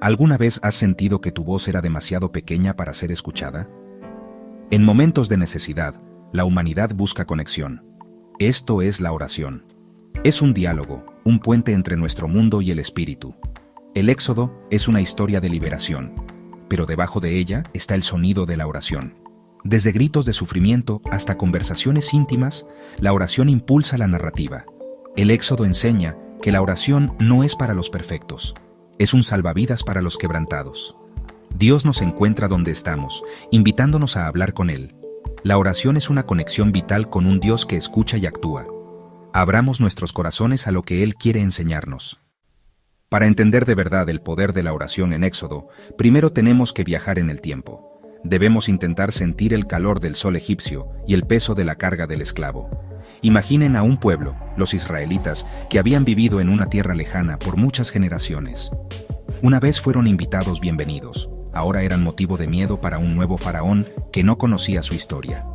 ¿Alguna vez has sentido que tu voz era demasiado pequeña para ser escuchada? En momentos de necesidad, la humanidad busca conexión. Esto es la oración. Es un diálogo, un puente entre nuestro mundo y el espíritu. El Éxodo es una historia de liberación, pero debajo de ella está el sonido de la oración. Desde gritos de sufrimiento hasta conversaciones íntimas, la oración impulsa la narrativa. El Éxodo enseña que la oración no es para los perfectos. Es un salvavidas para los quebrantados. Dios nos encuentra donde estamos, invitándonos a hablar con Él. La oración es una conexión vital con un Dios que escucha y actúa. Abramos nuestros corazones a lo que Él quiere enseñarnos. Para entender de verdad el poder de la oración en Éxodo, primero tenemos que viajar en el tiempo. Debemos intentar sentir el calor del sol egipcio y el peso de la carga del esclavo. Imaginen a un pueblo, los israelitas, que habían vivido en una tierra lejana por muchas generaciones. Una vez fueron invitados bienvenidos, ahora eran motivo de miedo para un nuevo faraón que no conocía su historia.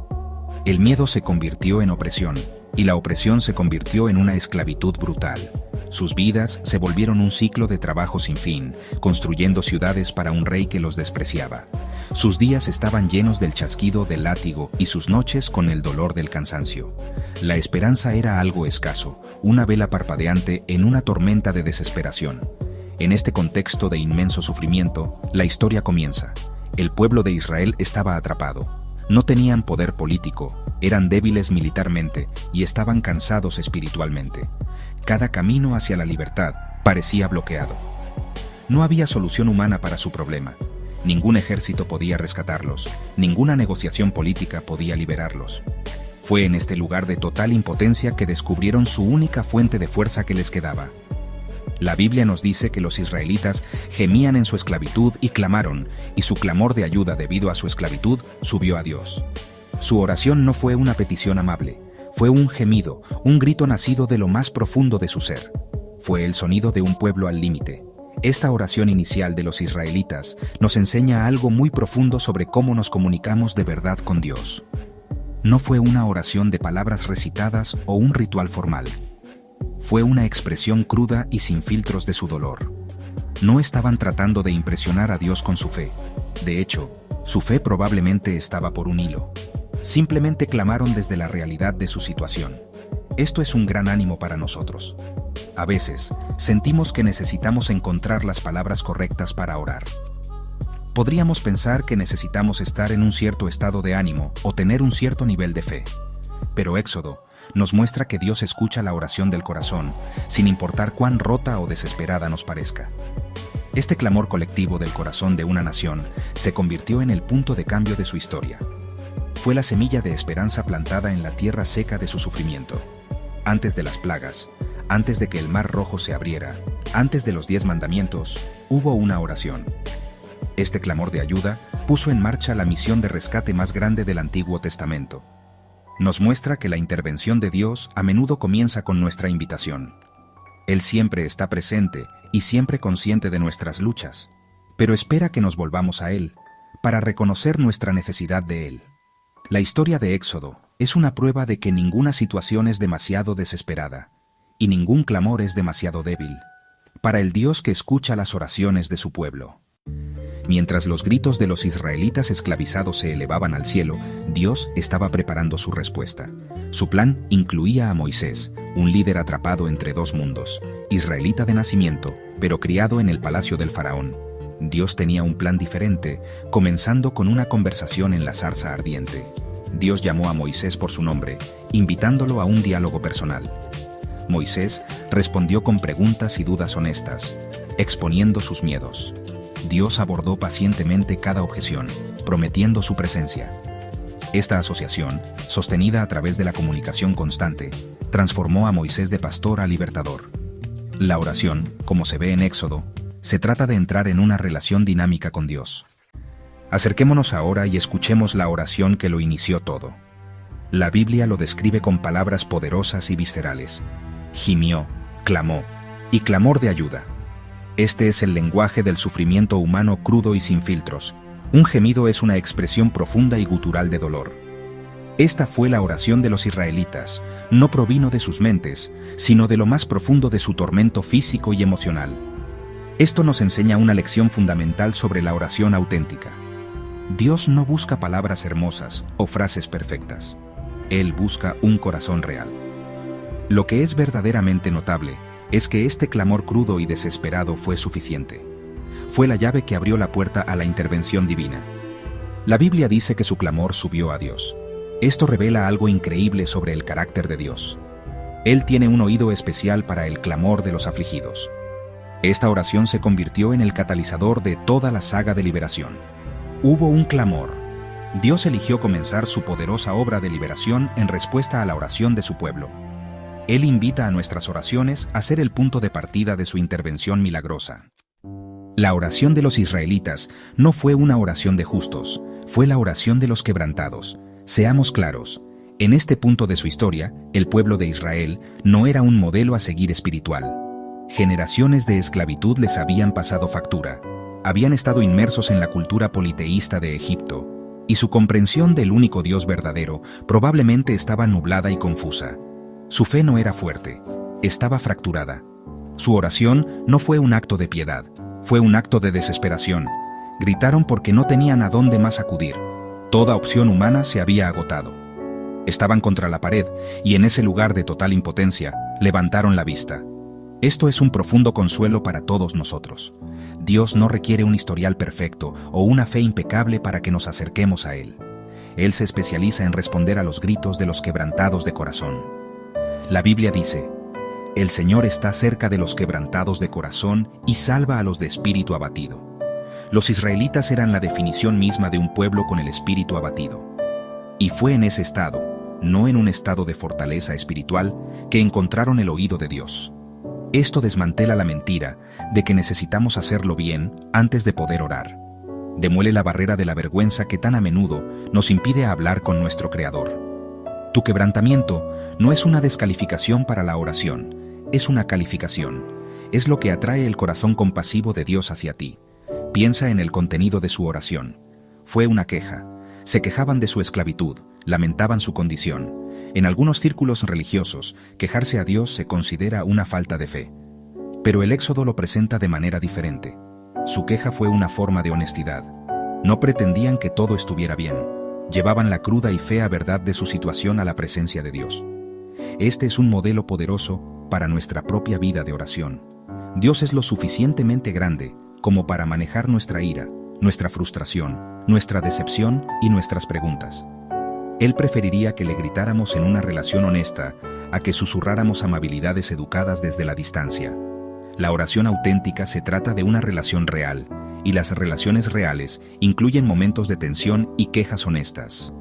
El miedo se convirtió en opresión, y la opresión se convirtió en una esclavitud brutal. Sus vidas se volvieron un ciclo de trabajo sin fin, construyendo ciudades para un rey que los despreciaba. Sus días estaban llenos del chasquido del látigo y sus noches con el dolor del cansancio. La esperanza era algo escaso, una vela parpadeante en una tormenta de desesperación. En este contexto de inmenso sufrimiento, la historia comienza. El pueblo de Israel estaba atrapado. No tenían poder político, eran débiles militarmente y estaban cansados espiritualmente. Cada camino hacia la libertad parecía bloqueado. No había solución humana para su problema. Ningún ejército podía rescatarlos, ninguna negociación política podía liberarlos. Fue en este lugar de total impotencia que descubrieron su única fuente de fuerza que les quedaba. La Biblia nos dice que los israelitas gemían en su esclavitud y clamaron, y su clamor de ayuda debido a su esclavitud subió a Dios. Su oración no fue una petición amable, fue un gemido, un grito nacido de lo más profundo de su ser. Fue el sonido de un pueblo al límite. Esta oración inicial de los israelitas nos enseña algo muy profundo sobre cómo nos comunicamos de verdad con Dios. No fue una oración de palabras recitadas o un ritual formal. Fue una expresión cruda y sin filtros de su dolor. No estaban tratando de impresionar a Dios con su fe. De hecho, su fe probablemente estaba por un hilo. Simplemente clamaron desde la realidad de su situación. Esto es un gran ánimo para nosotros. A veces, sentimos que necesitamos encontrar las palabras correctas para orar. Podríamos pensar que necesitamos estar en un cierto estado de ánimo o tener un cierto nivel de fe. Pero Éxodo nos muestra que Dios escucha la oración del corazón, sin importar cuán rota o desesperada nos parezca. Este clamor colectivo del corazón de una nación se convirtió en el punto de cambio de su historia. Fue la semilla de esperanza plantada en la tierra seca de su sufrimiento. Antes de las plagas, antes de que el mar rojo se abriera, antes de los 10 mandamientos, hubo una oración. Este clamor de ayuda puso en marcha la misión de rescate más grande del Antiguo Testamento. Nos muestra que la intervención de Dios a menudo comienza con nuestra invitación. Él siempre está presente y siempre consciente de nuestras luchas, pero espera que nos volvamos a Él, para reconocer nuestra necesidad de Él. La historia de Éxodo es una prueba de que ninguna situación es demasiado desesperada, y ningún clamor es demasiado débil, para el Dios que escucha las oraciones de su pueblo. Mientras los gritos de los israelitas esclavizados se elevaban al cielo, Dios estaba preparando su respuesta. Su plan incluía a Moisés, un líder atrapado entre dos mundos, israelita de nacimiento, pero criado en el palacio del faraón. Dios tenía un plan diferente, comenzando con una conversación en la zarza ardiente. Dios llamó a Moisés por su nombre, invitándolo a un diálogo personal. Moisés respondió con preguntas y dudas honestas, exponiendo sus miedos. Dios abordó pacientemente cada objeción, prometiendo su presencia. Esta asociación, sostenida a través de la comunicación constante, transformó a Moisés de pastor a libertador. La oración, como se ve en Éxodo, se trata de entrar en una relación dinámica con Dios. Acerquémonos ahora y escuchemos la oración que lo inició todo. La Biblia lo describe con palabras poderosas y viscerales. Gimió, clamó, y clamor de ayuda. Este es el lenguaje del sufrimiento humano crudo y sin filtros. Un gemido es una expresión profunda y gutural de dolor. Esta fue la oración de los israelitas, no provino de sus mentes, sino de lo más profundo de su tormento físico y emocional. Esto nos enseña una lección fundamental sobre la oración auténtica. Dios no busca palabras hermosas o frases perfectas. Él busca un corazón real. Lo que es verdaderamente notable es que este clamor crudo y desesperado fue suficiente. Fue la llave que abrió la puerta a la intervención divina. La Biblia dice que su clamor subió a Dios. Esto revela algo increíble sobre el carácter de Dios. Él tiene un oído especial para el clamor de los afligidos. Esta oración se convirtió en el catalizador de toda la saga de liberación. Hubo un clamor. Dios eligió comenzar su poderosa obra de liberación en respuesta a la oración de su pueblo. Él invita a nuestras oraciones a ser el punto de partida de su intervención milagrosa. La oración de los israelitas no fue una oración de justos, fue la oración de los quebrantados. Seamos claros, en este punto de su historia, el pueblo de Israel no era un modelo a seguir espiritual. Generaciones de esclavitud les habían pasado factura, habían estado inmersos en la cultura politeísta de Egipto, y su comprensión del único Dios verdadero probablemente estaba nublada y confusa. Su fe no era fuerte, estaba fracturada. Su oración no fue un acto de piedad, fue un acto de desesperación. Gritaron porque no tenían a dónde más acudir. Toda opción humana se había agotado. Estaban contra la pared y en ese lugar de total impotencia, levantaron la vista. Esto es un profundo consuelo para todos nosotros. Dios no requiere un historial perfecto o una fe impecable para que nos acerquemos a Él. Él se especializa en responder a los gritos de los quebrantados de corazón. La Biblia dice: el Señor está cerca de los quebrantados de corazón y salva a los de espíritu abatido. Los israelitas eran la definición misma de un pueblo con el espíritu abatido. Y fue en ese estado, no en un estado de fortaleza espiritual, que encontraron el oído de Dios. Esto desmantela la mentira de que necesitamos hacerlo bien antes de poder orar. Demuele la barrera de la vergüenza que tan a menudo nos impide hablar con nuestro Creador. Tu quebrantamiento no es una descalificación para la oración, es una calificación. Es lo que atrae el corazón compasivo de Dios hacia ti. Piensa en el contenido de su oración. Fue una queja. Se quejaban de su esclavitud, lamentaban su condición. En algunos círculos religiosos, quejarse a Dios se considera una falta de fe. Pero el Éxodo lo presenta de manera diferente. Su queja fue una forma de honestidad. No pretendían que todo estuviera bien. Llevaban la cruda y fea verdad de su situación a la presencia de Dios. Este es un modelo poderoso para nuestra propia vida de oración. Dios es lo suficientemente grande como para manejar nuestra ira, nuestra frustración, nuestra decepción y nuestras preguntas. Él preferiría que le gritáramos en una relación honesta a que susurráramos amabilidades educadas desde la distancia. La oración auténtica se trata de una relación real, y las relaciones reales incluyen momentos de tensión y quejas honestas.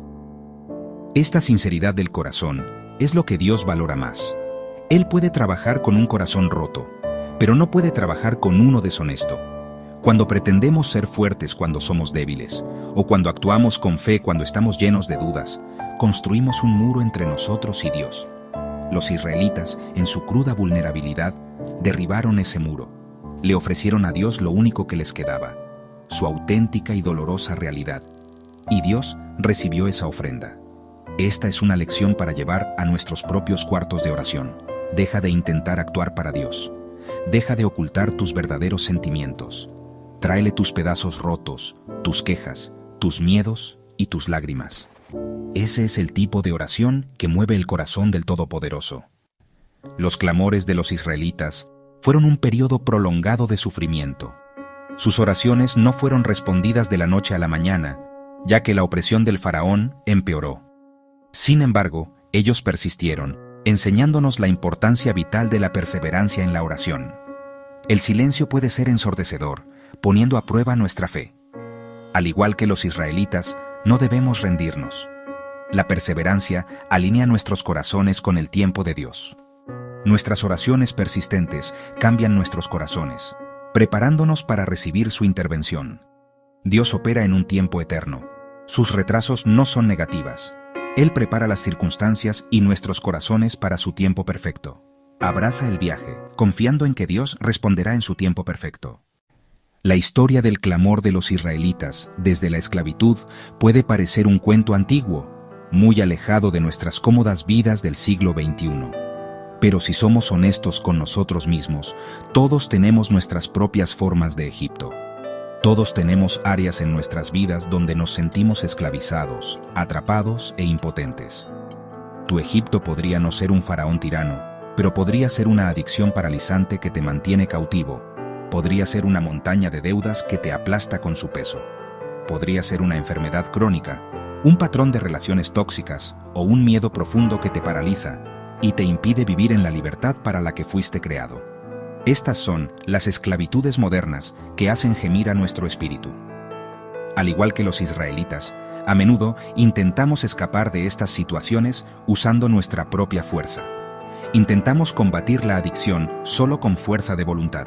Esta sinceridad del corazón es lo que Dios valora más. Él puede trabajar con un corazón roto, pero no puede trabajar con uno deshonesto. Cuando pretendemos ser fuertes cuando somos débiles, o cuando actuamos con fe cuando estamos llenos de dudas, construimos un muro entre nosotros y Dios. Los israelitas, en su cruda vulnerabilidad, derribaron ese muro. Le ofrecieron a Dios lo único que les quedaba, su auténtica y dolorosa realidad. Y Dios recibió esa ofrenda. Esta es una lección para llevar a nuestros propios cuartos de oración. Deja de intentar actuar para Dios. Deja de ocultar tus verdaderos sentimientos. Tráele tus pedazos rotos, tus quejas, tus miedos y tus lágrimas. Ese es el tipo de oración que mueve el corazón del Todopoderoso. Los clamores de los israelitas fueron un periodo prolongado de sufrimiento. Sus oraciones no fueron respondidas de la noche a la mañana, ya que la opresión del faraón empeoró. Sin embargo, ellos persistieron, enseñándonos la importancia vital de la perseverancia en la oración. El silencio puede ser ensordecedor, poniendo a prueba nuestra fe. Al igual que los israelitas, no debemos rendirnos. La perseverancia alinea nuestros corazones con el tiempo de Dios. Nuestras oraciones persistentes cambian nuestros corazones, preparándonos para recibir su intervención. Dios opera en un tiempo eterno. Sus retrasos no son negativas. Él prepara las circunstancias y nuestros corazones para su tiempo perfecto. Abraza el viaje, confiando en que Dios responderá en su tiempo perfecto. La historia del clamor de los israelitas desde la esclavitud puede parecer un cuento antiguo, muy alejado de nuestras cómodas vidas del siglo XXI. Pero si somos honestos con nosotros mismos, todos tenemos nuestras propias formas de Egipto. Todos tenemos áreas en nuestras vidas donde nos sentimos esclavizados, atrapados e impotentes. Tu Egipto podría no ser un faraón tirano, pero podría ser una adicción paralizante que te mantiene cautivo. Podría ser una montaña de deudas que te aplasta con su peso. Podría ser una enfermedad crónica, un patrón de relaciones tóxicas o un miedo profundo que te paraliza y te impide vivir en la libertad para la que fuiste creado. Estas son las esclavitudes modernas que hacen gemir a nuestro espíritu. Al igual que los israelitas, a menudo intentamos escapar de estas situaciones usando nuestra propia fuerza. Intentamos combatir la adicción solo con fuerza de voluntad.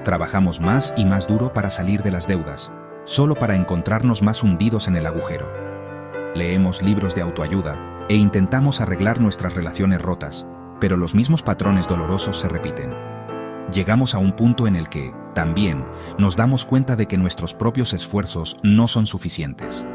Trabajamos más y más duro para salir de las deudas, solo para encontrarnos más hundidos en el agujero. Leemos libros de autoayuda e intentamos arreglar nuestras relaciones rotas, pero los mismos patrones dolorosos se repiten. Llegamos a un punto en el que, también, nos damos cuenta de que nuestros propios esfuerzos no son suficientes.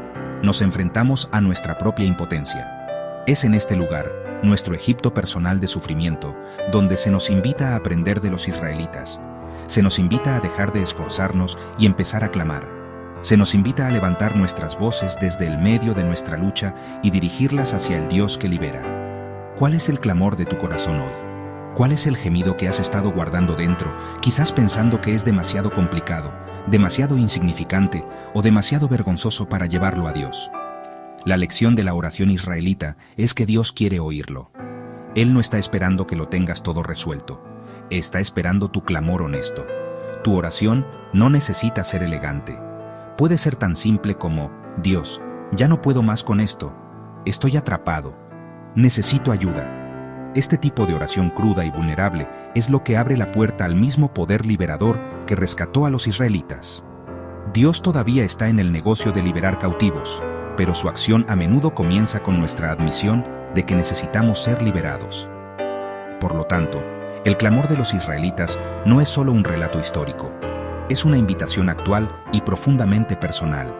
Nos enfrentamos a nuestra propia impotencia. Es en este lugar, nuestro Egipto personal de sufrimiento, donde se nos invita a aprender de los israelitas. Se nos invita a dejar de esforzarnos y empezar a clamar. Se nos invita a levantar nuestras voces desde el medio de nuestra lucha y dirigirlas hacia el Dios que libera. ¿Cuál es el clamor de tu corazón hoy? ¿Cuál es el gemido que has estado guardando dentro, quizás pensando que es demasiado complicado, demasiado insignificante o demasiado vergonzoso para llevarlo a Dios? La lección de la oración israelita es que Dios quiere oírlo. Él no está esperando que lo tengas todo resuelto. Está esperando tu clamor honesto. Tu oración no necesita ser elegante. Puede ser tan simple como: Dios, ya no puedo más con esto. Estoy atrapado. Necesito ayuda. Este tipo de oración cruda y vulnerable es lo que abre la puerta al mismo poder liberador que rescató a los israelitas. Dios todavía está en el negocio de liberar cautivos, pero su acción a menudo comienza con nuestra admisión de que necesitamos ser liberados. Por lo tanto, el clamor de los israelitas no es solo un relato histórico, es una invitación actual y profundamente personal.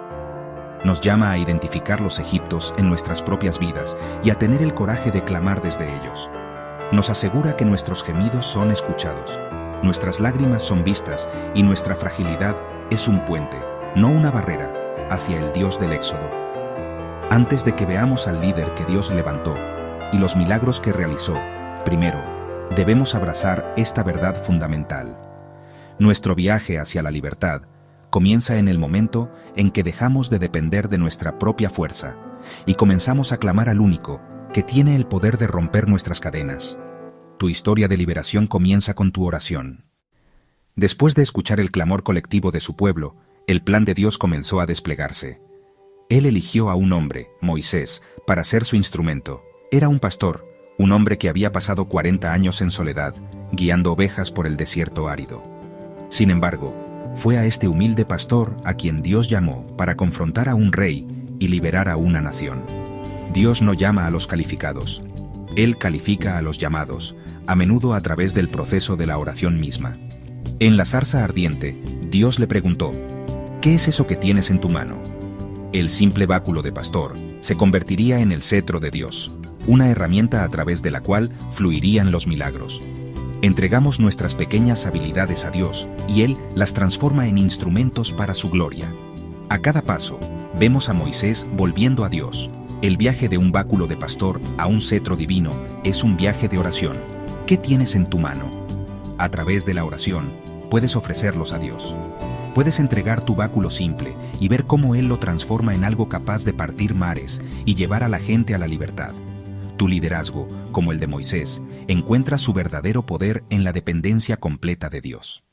Nos llama a identificar los egiptos en nuestras propias vidas y a tener el coraje de clamar desde ellos. Nos asegura que nuestros gemidos son escuchados, nuestras lágrimas son vistas y nuestra fragilidad es un puente, no una barrera, hacia el Dios del Éxodo. Antes de que veamos al líder que Dios levantó y los milagros que realizó, primero, debemos abrazar esta verdad fundamental. Nuestro viaje hacia la libertad comienza en el momento en que dejamos de depender de nuestra propia fuerza y comenzamos a clamar al único que tiene el poder de romper nuestras cadenas. Tu historia de liberación comienza con tu oración. Después de escuchar el clamor colectivo de su pueblo, el plan de Dios comenzó a desplegarse. Él eligió a un hombre, Moisés, para ser su instrumento. Era un pastor, un hombre que había pasado 40 años en soledad, guiando ovejas por el desierto árido. Sin embargo, fue a este humilde pastor a quien Dios llamó para confrontar a un rey y liberar a una nación. Dios no llama a los calificados. Él califica a los llamados, a menudo a través del proceso de la oración misma. En la zarza ardiente, Dios le preguntó: ¿qué es eso que tienes en tu mano? El simple báculo de pastor se convertiría en el cetro de Dios, una herramienta a través de la cual fluirían los milagros. Entregamos nuestras pequeñas habilidades a Dios y Él las transforma en instrumentos para su gloria. A cada paso, vemos a Moisés volviendo a Dios. El viaje de un báculo de pastor a un cetro divino es un viaje de oración. ¿Qué tienes en tu mano? A través de la oración, puedes ofrecerlos a Dios. Puedes entregar tu báculo simple y ver cómo Él lo transforma en algo capaz de partir mares y llevar a la gente a la libertad. Tu liderazgo, como el de Moisés, encuentra su verdadero poder en la dependencia completa de Dios.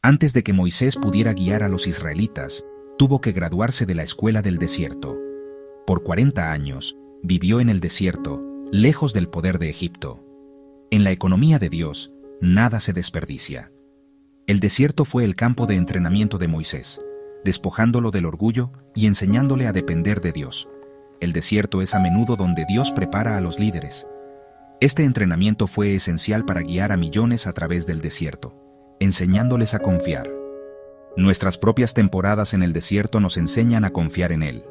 Antes de que Moisés pudiera guiar a los israelitas, tuvo que graduarse de la escuela del desierto. Por 40 años, vivió en el desierto, lejos del poder de Egipto. En la economía de Dios, nada se desperdicia. El desierto fue el campo de entrenamiento de Moisés, despojándolo del orgullo y enseñándole a depender de Dios. El desierto es a menudo donde Dios prepara a los líderes. Este entrenamiento fue esencial para guiar a millones a través del desierto, enseñándoles a confiar. Nuestras propias temporadas en el desierto nos enseñan a confiar en Él.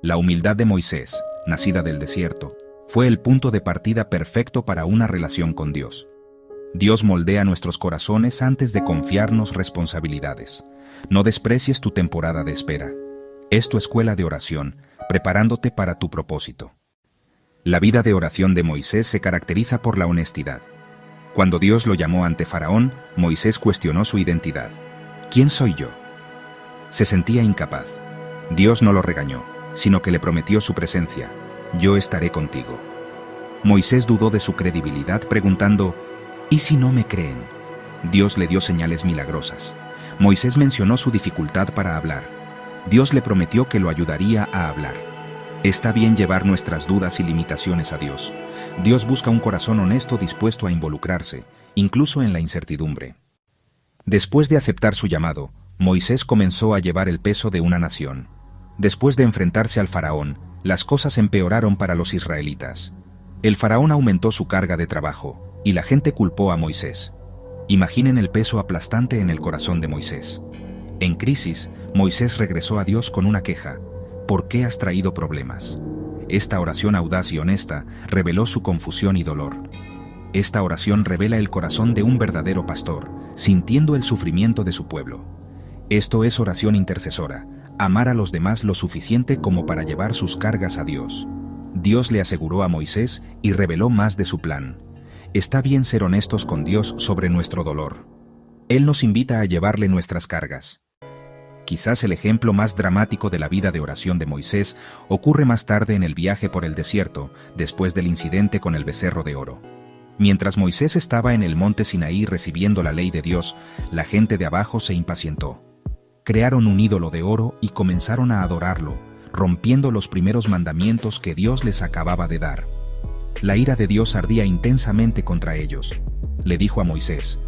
La humildad de Moisés, nacida del desierto, fue el punto de partida perfecto para una relación con Dios. Dios moldea nuestros corazones antes de confiarnos responsabilidades. No desprecies tu temporada de espera. Es tu escuela de oración, preparándote para tu propósito. La vida de oración de Moisés se caracteriza por la honestidad. Cuando Dios lo llamó ante Faraón, Moisés cuestionó su identidad. ¿Quién soy yo? Se sentía incapaz. Dios no lo regañó, sino que le prometió su presencia. Yo estaré contigo. Moisés dudó de su credibilidad preguntando, ¿y si no me creen? Dios le dio señales milagrosas. Moisés mencionó su dificultad para hablar. Dios le prometió que lo ayudaría a hablar. Está bien llevar nuestras dudas y limitaciones a Dios. Dios busca un corazón honesto dispuesto a involucrarse, incluso en la incertidumbre. Después de aceptar su llamado, Moisés comenzó a llevar el peso de una nación. Después de enfrentarse al faraón, las cosas empeoraron para los israelitas. El faraón aumentó su carga de trabajo, y la gente culpó a Moisés. Imaginen el peso aplastante en el corazón de Moisés. En crisis, Moisés regresó a Dios con una queja. ¿Por qué has traído problemas? Esta oración audaz y honesta reveló su confusión y dolor. Esta oración revela el corazón de un verdadero pastor, sintiendo el sufrimiento de su pueblo. Esto es oración intercesora, amar a los demás lo suficiente como para llevar sus cargas a Dios. Dios le aseguró a Moisés y reveló más de su plan. Está bien ser honestos con Dios sobre nuestro dolor. Él nos invita a llevarle nuestras cargas. Quizás el ejemplo más dramático de la vida de oración de Moisés ocurre más tarde en el viaje por el desierto, después del incidente con el becerro de oro. Mientras Moisés estaba en el monte Sinaí recibiendo la ley de Dios, la gente de abajo se impacientó. Crearon un ídolo de oro y comenzaron a adorarlo, rompiendo los primeros mandamientos que Dios les acababa de dar. La ira de Dios ardía intensamente contra ellos. Le dijo a Moisés: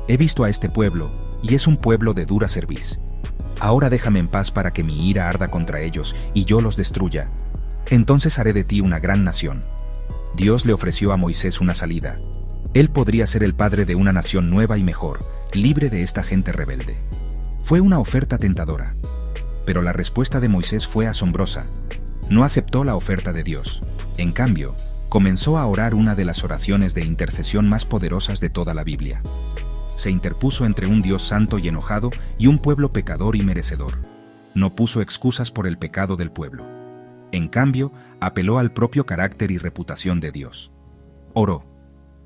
«He visto a este pueblo, y es un pueblo de dura cerviz. Ahora déjame en paz para que mi ira arda contra ellos y yo los destruya. Entonces haré de ti una gran nación». Dios le ofreció a Moisés una salida. Él podría ser el padre de una nación nueva y mejor, libre de esta gente rebelde. Fue una oferta tentadora. Pero la respuesta de Moisés fue asombrosa. No aceptó la oferta de Dios. En cambio, comenzó a orar una de las oraciones de intercesión más poderosas de toda la Biblia. Se interpuso entre un Dios santo y enojado y un pueblo pecador y merecedor. No puso excusas por el pecado del pueblo. En cambio, apeló al propio carácter y reputación de Dios. Oró: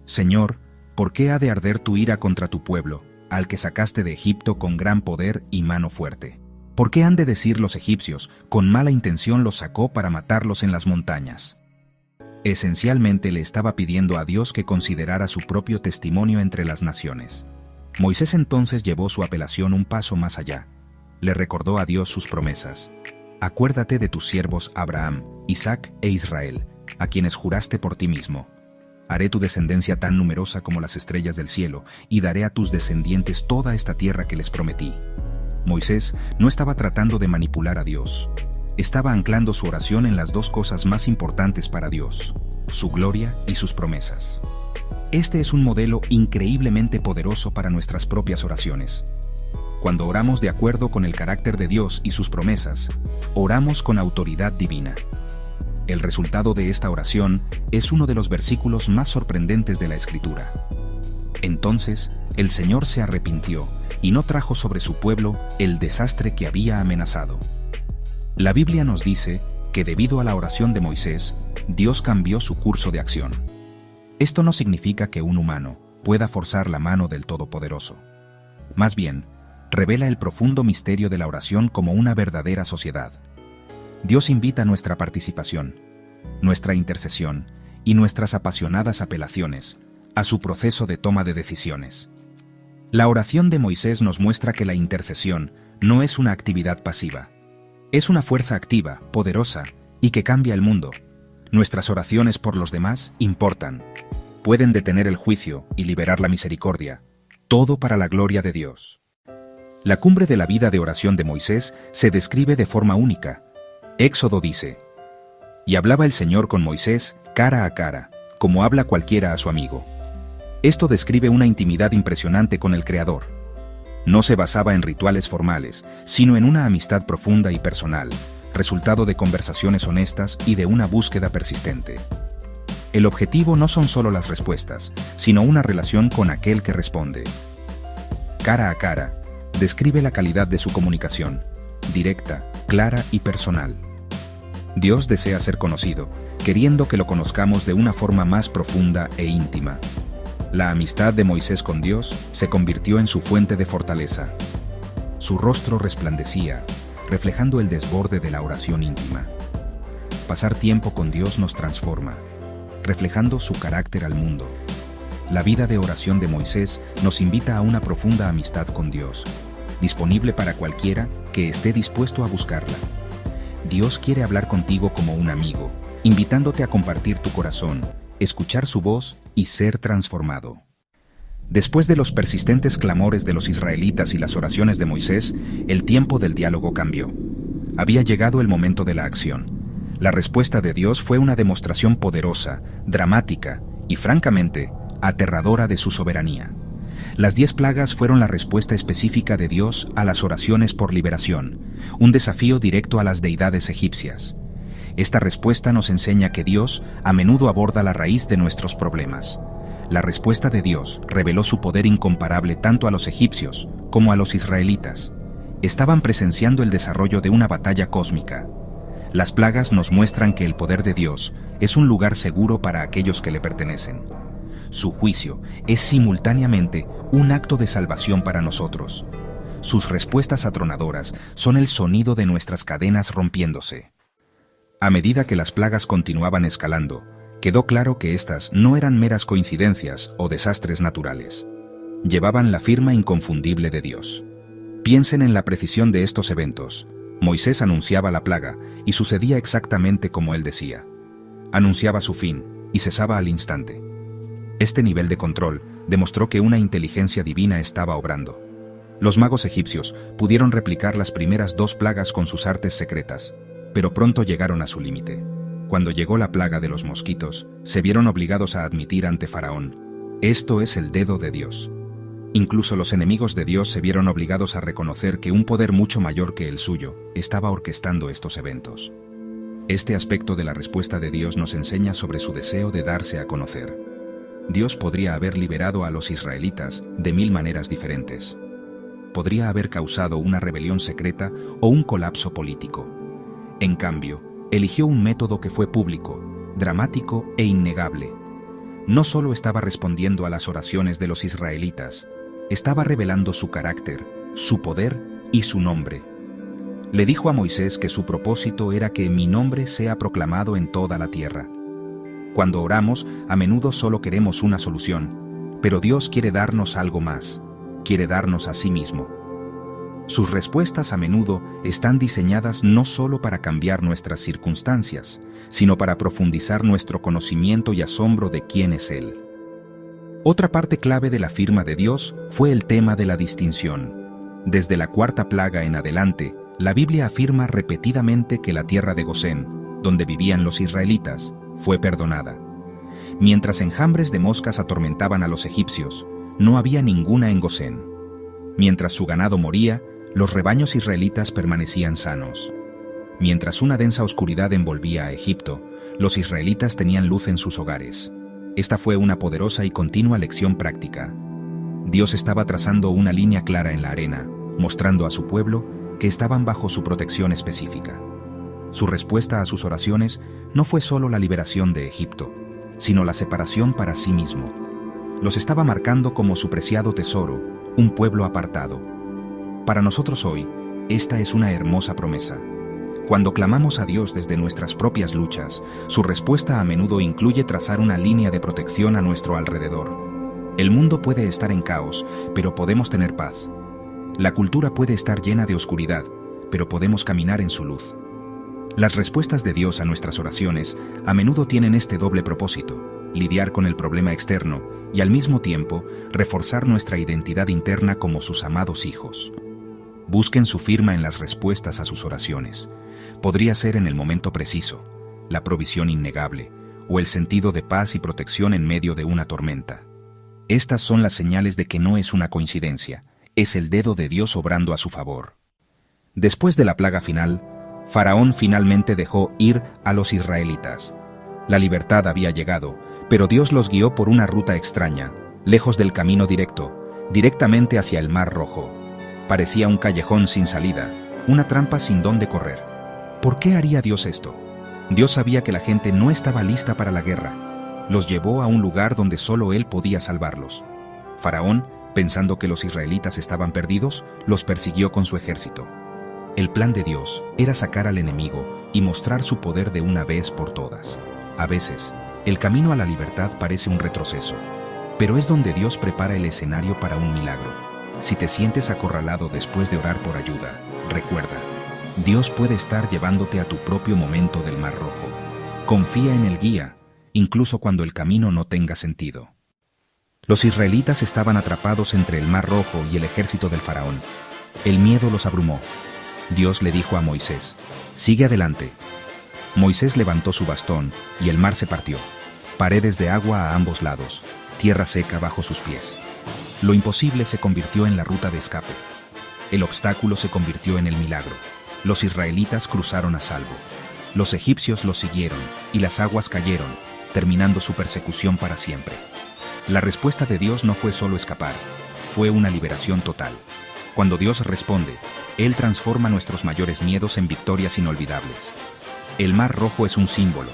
«Señor, ¿por qué ha de arder tu ira contra tu pueblo, al que sacaste de Egipto con gran poder y mano fuerte? ¿Por qué han de decir los egipcios, con mala intención los sacó para matarlos en las montañas?» Esencialmente le estaba pidiendo a Dios que considerara su propio testimonio entre las naciones. Moisés entonces llevó su apelación un paso más allá. Le recordó a Dios sus promesas. «Acuérdate de tus siervos Abraham, Isaac e Israel, a quienes juraste por ti mismo. Haré tu descendencia tan numerosa como las estrellas del cielo, y daré a tus descendientes toda esta tierra que les prometí». Moisés no estaba tratando de manipular a Dios. Estaba anclando su oración en las dos cosas más importantes para Dios: su gloria y sus promesas. Este es un modelo increíblemente poderoso para nuestras propias oraciones. Cuando oramos de acuerdo con el carácter de Dios y sus promesas, oramos con autoridad divina. El resultado de esta oración es uno de los versículos más sorprendentes de la Escritura. Entonces, el Señor se arrepintió y no trajo sobre su pueblo el desastre que había amenazado. La Biblia nos dice que debido a la oración de Moisés, Dios cambió su curso de acción. Esto no significa que un humano pueda forzar la mano del Todopoderoso. Más bien, revela el profundo misterio de la oración como una verdadera sociedad. Dios invita nuestra participación, nuestra intercesión y nuestras apasionadas apelaciones a su proceso de toma de decisiones. La oración de Moisés nos muestra que la intercesión no es una actividad pasiva. Es una fuerza activa, poderosa y que cambia el mundo. Nuestras oraciones por los demás importan. Pueden detener el juicio y liberar la misericordia. Todo para la gloria de Dios. La cumbre de la vida de oración de Moisés se describe de forma única. Éxodo dice: «Y hablaba el Señor con Moisés cara a cara, como habla cualquiera a su amigo». Esto describe una intimidad impresionante con el Creador. No se basaba en rituales formales, sino en una amistad profunda y personal, resultado de conversaciones honestas y de una búsqueda persistente. El objetivo no son solo las respuestas, sino una relación con aquel que responde. Cara a cara, describe la calidad de su comunicación, directa, clara y personal. Dios desea ser conocido, queriendo que lo conozcamos de una forma más profunda e íntima. La amistad de Moisés con Dios se convirtió en su fuente de fortaleza. Su rostro resplandecía, reflejando el desborde de la oración íntima. Pasar tiempo con Dios nos transforma, reflejando su carácter al mundo. La vida de oración de Moisés nos invita a una profunda amistad con Dios, disponible para cualquiera que esté dispuesto a buscarla. Dios quiere hablar contigo como un amigo, invitándote a compartir tu corazón, escuchar su voz y ser transformado. Después de los persistentes clamores de los israelitas y las oraciones de Moisés, el tiempo del diálogo cambió. Había llegado el momento de la acción. La respuesta de Dios fue una demostración poderosa, dramática y, francamente, aterradora de su soberanía. Las 10 plagas fueron la respuesta específica de Dios a las oraciones por liberación, un desafío directo a las deidades egipcias. Esta respuesta nos enseña que Dios a menudo aborda la raíz de nuestros problemas. La respuesta de Dios reveló su poder incomparable tanto a los egipcios como a los israelitas. Estaban presenciando el desarrollo de una batalla cósmica. Las plagas nos muestran que el poder de Dios es un lugar seguro para aquellos que le pertenecen. Su juicio es simultáneamente un acto de salvación para nosotros. Sus respuestas atronadoras son el sonido de nuestras cadenas rompiéndose. A medida que las plagas continuaban escalando, quedó claro que estas no eran meras coincidencias o desastres naturales. Llevaban la firma inconfundible de Dios. Piensen en la precisión de estos eventos. Moisés anunciaba la plaga y sucedía exactamente como él decía. Anunciaba su fin y cesaba al instante. Este nivel de control demostró que una inteligencia divina estaba obrando. Los magos egipcios pudieron replicar las primeras 2 plagas con sus artes secretas, pero pronto llegaron a su límite. Cuando llegó la plaga de los mosquitos, se vieron obligados a admitir ante Faraón: esto es el dedo de Dios. Incluso los enemigos de Dios se vieron obligados a reconocer que un poder mucho mayor que el suyo estaba orquestando estos eventos. Este aspecto de la respuesta de Dios nos enseña sobre su deseo de darse a conocer. Dios podría haber liberado a los israelitas de 1000 maneras diferentes. Podría haber causado una rebelión secreta o un colapso político. En cambio, eligió un método que fue público, dramático e innegable. No solo estaba respondiendo a las oraciones de los israelitas, estaba revelando su carácter, su poder y su nombre. Le dijo a Moisés que su propósito era que mi nombre sea proclamado en toda la tierra. Cuando oramos, a menudo solo queremos una solución, pero Dios quiere darnos algo más, quiere darnos a sí mismo. Sus respuestas a menudo están diseñadas no solo para cambiar nuestras circunstancias, sino para profundizar nuestro conocimiento y asombro de quién es Él. Otra parte clave de la firma de Dios fue el tema de la distinción. Desde la 4ª plaga en adelante, la Biblia afirma repetidamente que la tierra de Gosén, donde vivían los israelitas, fue perdonada. Mientras enjambres de moscas atormentaban a los egipcios, no había ninguna en Gosén. Mientras su ganado moría, los rebaños israelitas permanecían sanos. Mientras una densa oscuridad envolvía a Egipto, los israelitas tenían luz en sus hogares. Esta fue una poderosa y continua lección práctica. Dios estaba trazando una línea clara en la arena, mostrando a su pueblo que estaban bajo su protección específica. Su respuesta a sus oraciones no fue solo la liberación de Egipto, sino la separación para sí mismo. Los estaba marcando como su preciado tesoro, un pueblo apartado. Para nosotros hoy, esta es una hermosa promesa. Cuando clamamos a Dios desde nuestras propias luchas, su respuesta a menudo incluye trazar una línea de protección a nuestro alrededor. El mundo puede estar en caos, pero podemos tener paz. La cultura puede estar llena de oscuridad, pero podemos caminar en su luz. Las respuestas de Dios a nuestras oraciones a menudo tienen este doble propósito: lidiar con el problema externo y al mismo tiempo reforzar nuestra identidad interna como sus amados hijos. Busquen su firma en las respuestas a sus oraciones. Podría ser en el momento preciso, la provisión innegable o el sentido de paz y protección en medio de una tormenta. Estas son las señales de que no es una coincidencia, es el dedo de Dios obrando a su favor. Después de la plaga final, Faraón finalmente dejó ir a los israelitas. La libertad había llegado, pero Dios los guió por una ruta extraña, lejos del camino directo, directamente hacia el Mar Rojo. Parecía un callejón sin salida, una trampa sin dónde correr. ¿Por qué haría Dios esto? Dios sabía que la gente no estaba lista para la guerra. Los llevó a un lugar donde solo Él podía salvarlos. Faraón, pensando que los israelitas estaban perdidos, los persiguió con su ejército. El plan de Dios era sacar al enemigo y mostrar su poder de una vez por todas. A veces, el camino a la libertad parece un retroceso, pero es donde Dios prepara el escenario para un milagro. Si te sientes acorralado después de orar por ayuda, recuerda, Dios puede estar llevándote a tu propio momento del Mar Rojo. Confía en el guía, incluso cuando el camino no tenga sentido. Los israelitas estaban atrapados entre el Mar Rojo y el ejército del faraón. El miedo los abrumó. Dios le dijo a Moisés, «Sigue adelante». Moisés levantó su bastón y el mar se partió. Paredes de agua a ambos lados, tierra seca bajo sus pies. Lo imposible se convirtió en la ruta de escape. El obstáculo se convirtió en el milagro. Los israelitas cruzaron a salvo. Los egipcios los siguieron y las aguas cayeron, terminando su persecución para siempre. La respuesta de Dios no fue solo escapar, fue una liberación total. Cuando Dios responde, Él transforma nuestros mayores miedos en victorias inolvidables. El Mar Rojo es un símbolo.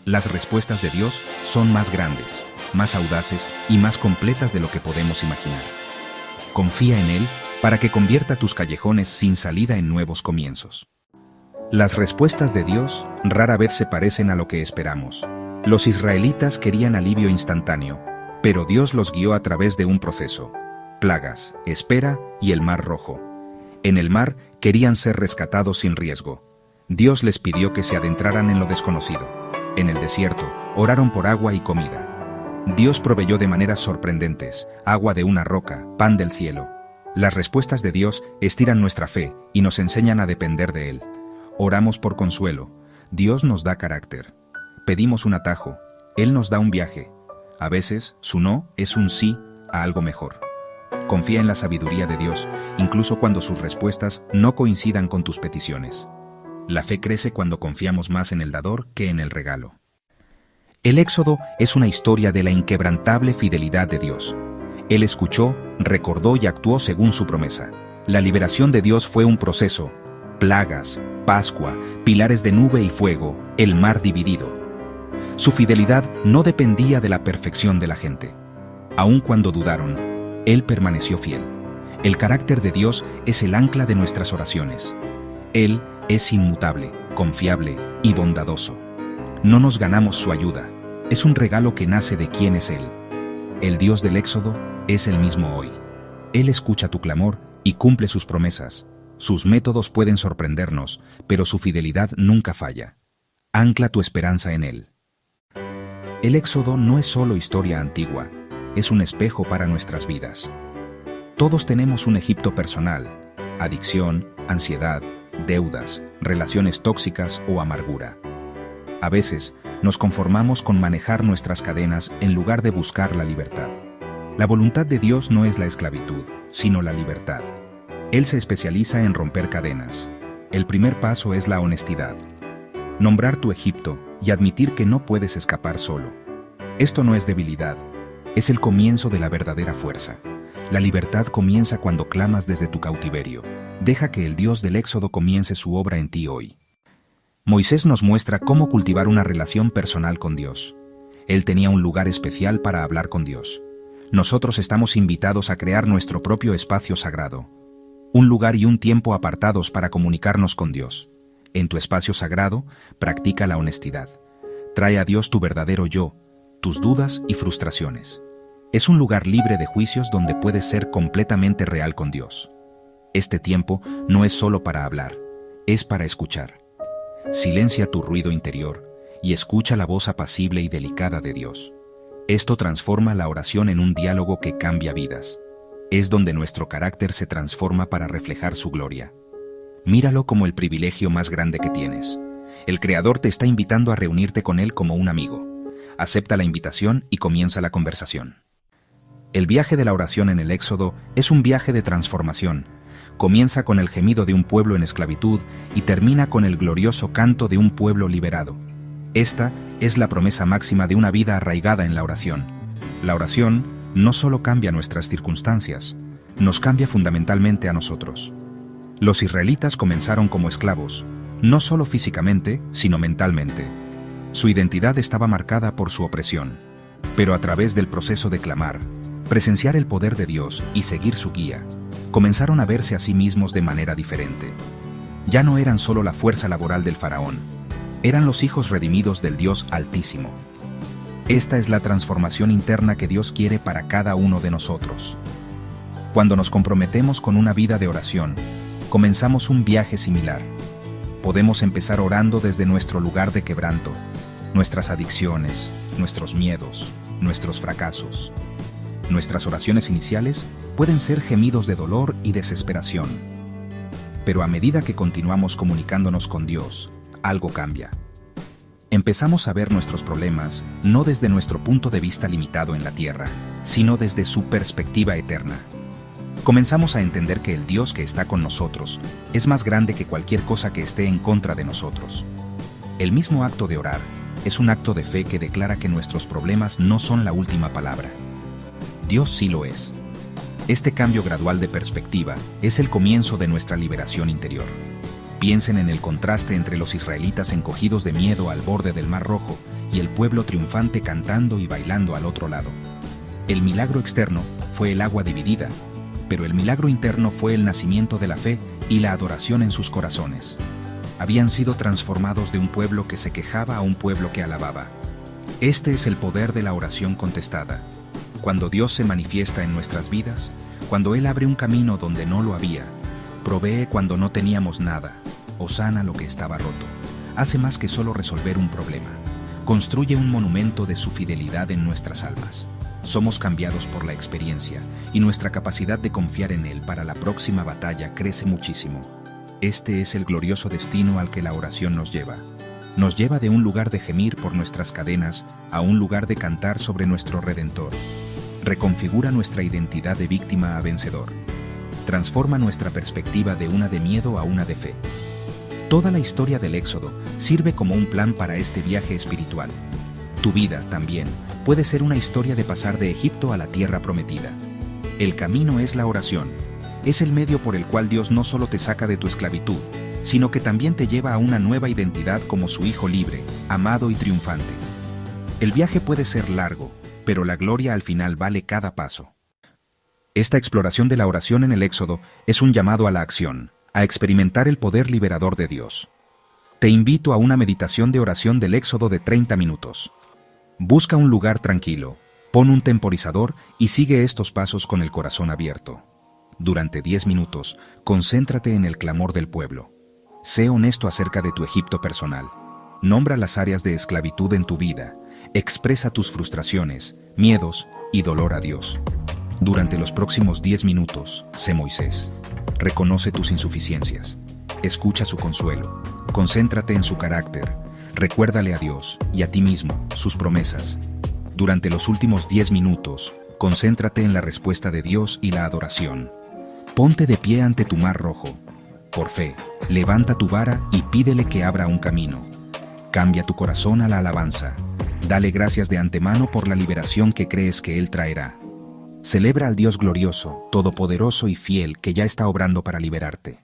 Las respuestas de Dios son más grandes, más audaces y más completas de lo que podemos imaginar. Confía en Él para que convierta tus callejones sin salida en nuevos comienzos. Las respuestas de Dios rara vez se parecen a lo que esperamos. Los israelitas querían alivio instantáneo, pero Dios los guió a través de un proceso. Plagas, espera y el Mar Rojo. En el mar querían ser rescatados sin riesgo. Dios les pidió que se adentraran en lo desconocido. En el desierto, oraron por agua y comida. Dios proveyó de maneras sorprendentes, agua de una roca, pan del cielo. Las respuestas de Dios estiran nuestra fe y nos enseñan a depender de Él. Oramos por consuelo. Dios nos da carácter. Pedimos un atajo. Él nos da un viaje. A veces, su no es un sí a algo mejor. Confía en la sabiduría de Dios, incluso cuando sus respuestas no coincidan con tus peticiones. La fe crece cuando confiamos más en el dador que en el regalo. El Éxodo es una historia de la inquebrantable fidelidad de Dios. Él escuchó, recordó y actuó según su promesa. La liberación de Dios fue un proceso. Plagas, Pascua, pilares de nube y fuego, el mar dividido. Su fidelidad no dependía de la perfección de la gente. Aun cuando dudaron, Él permaneció fiel. El carácter de Dios es el ancla de nuestras oraciones. Él es inmutable, confiable y bondadoso. No nos ganamos su ayuda. Es un regalo que nace de quién es Él. El Dios del Éxodo es el mismo hoy. Él escucha tu clamor y cumple sus promesas. Sus métodos pueden sorprendernos, pero su fidelidad nunca falla. Ancla tu esperanza en Él. El Éxodo no es solo historia antigua, es un espejo para nuestras vidas. Todos tenemos un Egipto personal: adicción, ansiedad, deudas, relaciones tóxicas o amargura. A veces, nos conformamos con manejar nuestras cadenas en lugar de buscar la libertad. La voluntad de Dios no es la esclavitud, sino la libertad. Él se especializa en romper cadenas. El primer paso es la honestidad. Nombrar tu Egipto y admitir que no puedes escapar solo. Esto no es debilidad, es el comienzo de la verdadera fuerza. La libertad comienza cuando clamas desde tu cautiverio. Deja que el Dios del Éxodo comience su obra en ti hoy. Moisés nos muestra cómo cultivar una relación personal con Dios. Él tenía un lugar especial para hablar con Dios. Nosotros estamos invitados a crear nuestro propio espacio sagrado. Un lugar y un tiempo apartados para comunicarnos con Dios. En tu espacio sagrado, practica la honestidad. Trae a Dios tu verdadero yo, tus dudas y frustraciones. Es un lugar libre de juicios donde puedes ser completamente real con Dios. Este tiempo no es solo para hablar, es para escuchar. Silencia tu ruido interior y escucha la voz apacible y delicada de Dios. Esto transforma la oración en un diálogo que cambia vidas. Es donde nuestro carácter se transforma para reflejar su gloria. Míralo como el privilegio más grande que tienes. El Creador te está invitando a reunirte con Él como un amigo. Acepta la invitación y comienza la conversación. El viaje de la oración en el Éxodo es un viaje de transformación. Comienza con el gemido de un pueblo en esclavitud y termina con el glorioso canto de un pueblo liberado. Esta es la promesa máxima de una vida arraigada en la oración. La oración no solo cambia nuestras circunstancias, nos cambia fundamentalmente a nosotros. Los israelitas comenzaron como esclavos, no solo físicamente, sino mentalmente. Su identidad estaba marcada por su opresión, pero a través del proceso de clamar, presenciar el poder de Dios y seguir su guía, comenzaron a verse a sí mismos de manera diferente. Ya no eran solo la fuerza laboral del faraón, eran los hijos redimidos del Dios Altísimo. Esta es la transformación interna que Dios quiere para cada uno de nosotros. Cuando nos comprometemos con una vida de oración, comenzamos un viaje similar. Podemos empezar orando desde nuestro lugar de quebranto, nuestras adicciones, nuestros miedos, nuestros fracasos. Nuestras oraciones iniciales pueden ser gemidos de dolor y desesperación. Pero a medida que continuamos comunicándonos con Dios, algo cambia. Empezamos a ver nuestros problemas no desde nuestro punto de vista limitado en la tierra, sino desde su perspectiva eterna. Comenzamos a entender que el Dios que está con nosotros es más grande que cualquier cosa que esté en contra de nosotros. El mismo acto de orar es un acto de fe que declara que nuestros problemas no son la última palabra. Dios sí lo es. Este cambio gradual de perspectiva es el comienzo de nuestra liberación interior. Piensen en el contraste entre los israelitas encogidos de miedo al borde del Mar Rojo y el pueblo triunfante cantando y bailando al otro lado. El milagro externo fue el agua dividida, pero el milagro interno fue el nacimiento de la fe y la adoración en sus corazones. Habían sido transformados de un pueblo que se quejaba a un pueblo que alababa. Este es el poder de la oración contestada. Cuando Dios se manifiesta en nuestras vidas, cuando Él abre un camino donde no lo había, provee cuando no teníamos nada, o sana lo que estaba roto, hace más que solo resolver un problema, construye un monumento de su fidelidad en nuestras almas. Somos cambiados por la experiencia y nuestra capacidad de confiar en Él para la próxima batalla crece muchísimo. Este es el glorioso destino al que la oración nos lleva. Nos lleva de un lugar de gemir por nuestras cadenas a un lugar de cantar sobre nuestro Redentor. Reconfigura nuestra identidad de víctima a vencedor. Transforma nuestra perspectiva de una de miedo a una de fe. Toda la historia del Éxodo sirve como un plan para este viaje espiritual. Tu vida, también, puede ser una historia de pasar de Egipto a la tierra prometida. El camino es la oración. Es el medio por el cual Dios no solo te saca de tu esclavitud, sino que también te lleva a una nueva identidad como su Hijo libre, amado y triunfante. El viaje puede ser largo, pero la gloria al final vale cada paso. Esta exploración de la oración en el Éxodo es un llamado a la acción, a experimentar el poder liberador de Dios. Te invito a una meditación de oración del Éxodo de 30 minutos. Busca un lugar tranquilo, pon un temporizador y sigue estos pasos con el corazón abierto. Durante 10 minutos, concéntrate en el clamor del pueblo. Sé honesto acerca de tu Egipto personal. Nombra las áreas de esclavitud en tu vida. Expresa tus frustraciones, miedos y dolor a Dios. Durante los próximos 10 minutos, sé Moisés. Reconoce tus insuficiencias. Escucha su consuelo. Concéntrate en su carácter. Recuérdale a Dios y a ti mismo sus promesas. Durante los últimos 10 minutos, concéntrate en la respuesta de Dios y la adoración. Ponte de pie ante tu Mar Rojo. Por fe, levanta tu vara y pídele que abra un camino. Cambia tu corazón a la alabanza. Dale gracias de antemano por la liberación que crees que Él traerá. Celebra al Dios glorioso, todopoderoso y fiel que ya está obrando para liberarte.